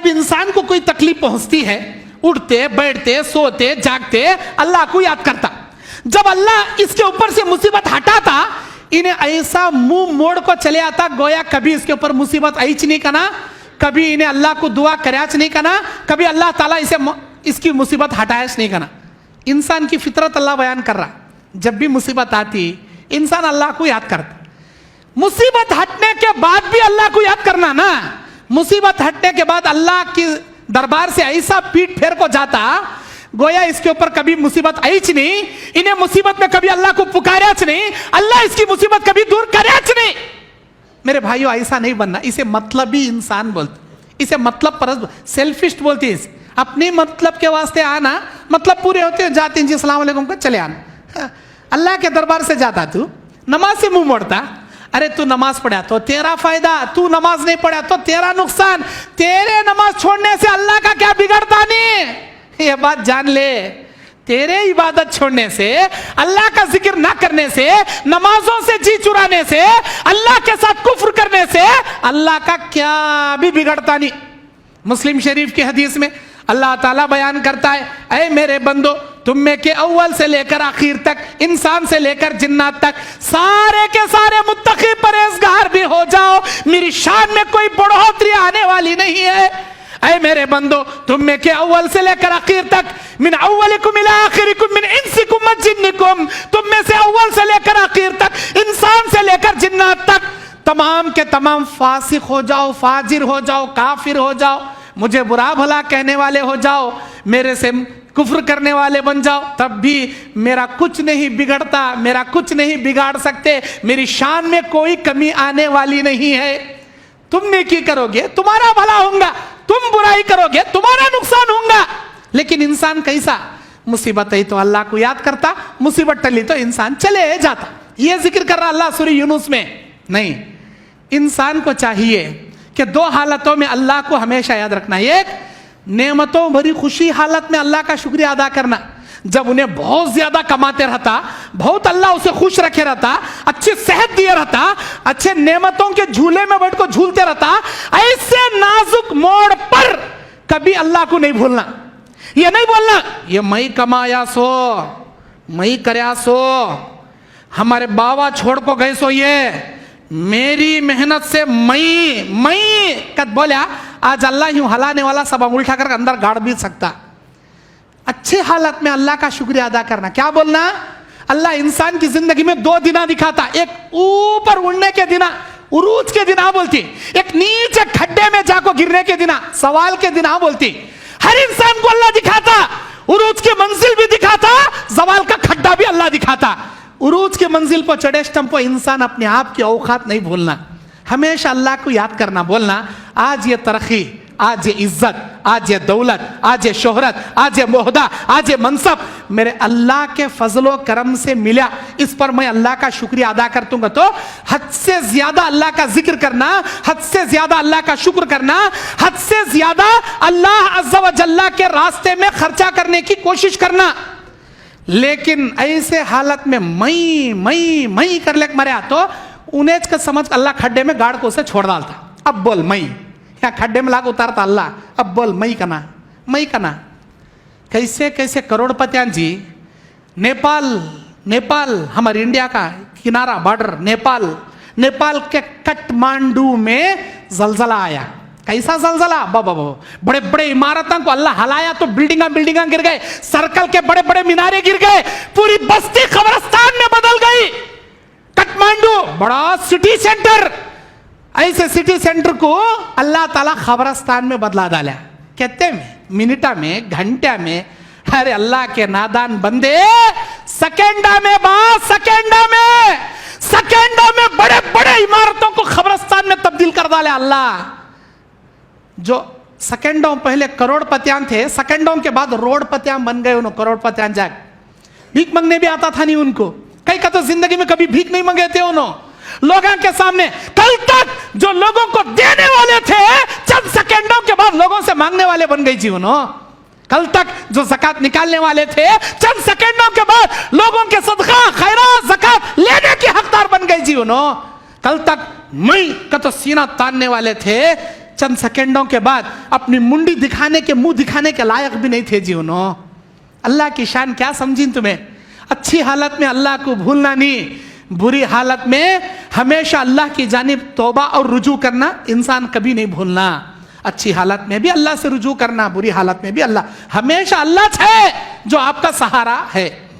जब इंसान को कोई तकलीफ पहुंचती है, उठते बैठते सोते जागते अल्लाह को याद करता। जब अल्लाह इसके ऊपर से मुसीबत हटाता, इन्हें ऐसा मुंह मोड़ को चले आता गोया कभी इसके ऊपर मुसीबत आई नहीं कना, कभी इन्हें अल्लाह को दुआ कराच नहीं कना, कभी अल्लाह ताला इसे इसकी मुसीबत हटायच नहीं कना। इंसान की फितरत अल्लाह बयान कर रहा, जब भी मुसीबत आती इंसान अल्लाह को याद करता। मुसीबत हटने के बाद भी अल्लाह को याद करना ना, मुसीबत हटने के बाद अल्लाह की दरबार से ऐसा पीठ फेर को जाता गोया इसके ऊपर कभी मुसीबत आई नहीं, इन्हें मुसीबत में कभी अल्लाह को पुकारा नहीं, अल्लाह इसकी मुसीबत कभी दूर करे नहीं। मेरे भाइयों ऐसा नहीं बनना, इसे मतलबी इंसान बोलते, इसे मतलब परस्त, सेल्फिश बोलते हैं। अपने मतलब के वास्ते आना, मतलब पूरे होते हैं, जाते हैं जी अस्सलाम वालेकुम को चले आना। अल्लाह के दरबार से जाता तू, नमाज से मुंह मोड़ता, अरे तू नमाज पढ़ा तो तेरा फायदा, तू नमाज नहीं पढ़ा तो तेरा नुकसान, तेरे नमाज छोड़ने से अल्लाह का क्या बिगड़ता नहीं, ये बात जान ले। तेरे इबादत छोड़ने से, अल्लाह का जिक्र ना करने से, नमाजों से जी चुराने से, अल्लाह के साथ कुफ्र करने से अल्लाह का क्या भी बिगड़ता नहीं। मुस्लिम शरीफ की हदीस में अल्लाह ताला बयान करता है, ऐ मेरे बंदो, तुम में के अव्वल से लेकर आखिर तक, इंसान से लेकर जिन्नात तक, सारे के सारे मुत्तकी परहेजगार भी हो जाओ, मेरी शान में कोई बढ़ोतरी आने वाली नहीं है। ऐ मेरे बंदो, तुम में के अव्वल से लेकर आखिर तक, मिन अव्वलिकुम इला आखिरिकुम मिन इंसिकुम व जिन्निकुम, तुम में से अव्वल से लेकर आखिर तक, इंसान से लेकर जिन्नात तक, तमाम के तमाम फासिक हो जाओ, फाजिर हो जाओ, काफिर हो जाओ, मुझे बुरा भला कहने वाले हो जाओ, मेरे से कुफ्र करने वाले बन जाओ, तब भी मेरा कुछ नहीं बिगड़ता, मेरा कुछ नहीं बिगाड़ सकते, मेरी शान में कोई कमी आने वाली नहीं है। तुम नेकी करोगे तुम्हारा भला होगा, तुम बुराई करोगे तुम्हारा नुकसान होगा। लेकिन इंसान कैसा, मुसीबत आई तो अल्लाह को याद करता, मुसीबत टली तो इंसान चले जाता। ये जिक्र कर रहा अल्लाह सूरह यूनुस में। नहीं, इंसान को चाहिए कि दो हालतों में अल्लाह को हमेशा याद रखना। एक, नेमतों भरी खुशी हालत में अल्लाह का शुक्रिया अदा करना, जब उन्हें बहुत ज्यादा कमाते रहता, बहुत अल्लाह उसे खुश रखे रहता, अच्छी सेहत दिए रहता, अच्छे नेमतों के झूले में बैठ को झूलते रहता, ऐसे नाजुक मोड़ पर कभी अल्लाह को नहीं भूलना। ये नहीं बोलना ये मैं कमाया सो, मैं करया सो, हमारे बाबा छोड़ को गए सो, ये मेरी मेहनत से मैं कद बोला, आज अल्लाह यूं हलाने वाला सब उल्टा कर अंदर गाड़ भी सकता। अच्छे हालत में अल्लाह का शुक्रिया अदा करना। क्या बोलना, अल्लाह इंसान की जिंदगी में दो दिना दिखाता, एक ऊपर उड़ने के दिना, उरूज के दिना बोलती, एक नीचे खड्डे में जाको गिरने के दिना, सवाल के दिना बोलती। हर इंसान को अल्लाह दिखाता, उरूज की मंजिल भी दिखाता, सवाल का खड्डा भी अल्लाह दिखाता। उरूज के मंजिल पर चढ़े स्टम पर इंसान अपने आप की औकात नहीं भूलना, हमेशा अल्लाह को याद करना, बोलना आज ये तरक्की, आज ये इज्जत, आज ये दौलत, आज ये शोहरत, आज ये मोहदा, आज ये मनसब मेरे अल्लाह के फजलो करम से मिला, इस पर मैं अल्लाह का शुक्रिया अदा कर दूंगा। तो हद से ज्यादा अल्लाह का जिक्र करना, हद से ज्यादा अल्लाह का शुक्र करना, हद से ज्यादा अल्लाह अज़्ज़ा व जल्ला के रास्ते में खर्चा करने की कोशिश करना। लेकिन ऐसे हालत में मई कर ले मरे तो उन्हें का समझ अल्लाह खड्डे में गाड़ को उसे छोड़ डालता। अब बोल मई, या खड्डे में लाग उतारता अल्लाह, अब बोल मई कना। कैसे कैसे करोड़पतियां जी, नेपाल हमारे इंडिया का किनारा बॉर्डर, नेपाल के काठमांडू में जलजला आया। कैसा जलजला, बाबा बड़े बड़े इमारतों को अल्लाह हलाया तो बिल्डिंगा गिर गए, सर्कल के बड़े बड़े मीनारे गिर गए, पूरी बस्ती कब्रिस्तान में बदल गई। काठमांडू बड़ा सिटी सेंटर, ऐसे सिटी सेंटर को अल्लाह ताला कब्रिस्तान में बदला डाला। कहते में, मिनटा में, घंटा में। अरे अल्लाह के नादान बंदे, सेकेंडा में बड़े बड़े इमारतों को कब्रिस्तान में तब्दील कर डाले अल्लाह। जो सेकेंडों पहले करोड़पतियां थे, सेकेंडों के बाद रोडपतियां बन गए। उन्होंने करोड़पतियां जाग, भीख मांगने भी आता था नहीं उनको, कई का तो जिंदगी में कभी भीख नहीं मांगे थे उन्होंने लोगों के सामने। कल तक जो लोगों को देने वाले थे, चंद सेकेंडों के बाद लोगों से मांगने वाले बन गई जी उन्होंने। कल तक जो ज़कात निकालने वाले थे, चंद सेकेंडों के बाद लोगों के सदका खैरात ज़कात लेने के हकदार बन गई जी उन्होंने। कल तक मैं का तो सीना तानने वाले थे, चंद सेकंडों के बाद अपनी मुंडी दिखाने के, मुंह दिखाने के लायक भी नहीं थे जी उन्होंने। अल्लाह की शान क्या समझी तुम्हें? अच्छी हालत में अल्लाह को भूलना नहीं, बुरी हालत में हमेशा अल्लाह की जानिब तौबा और रुजू करना इंसान कभी नहीं भूलना। अच्छी हालत में भी अल्लाह से रुजू करना, बुरी हालत में भी अल्लाह, हमेशा अल्लाह है जो आपका सहारा है।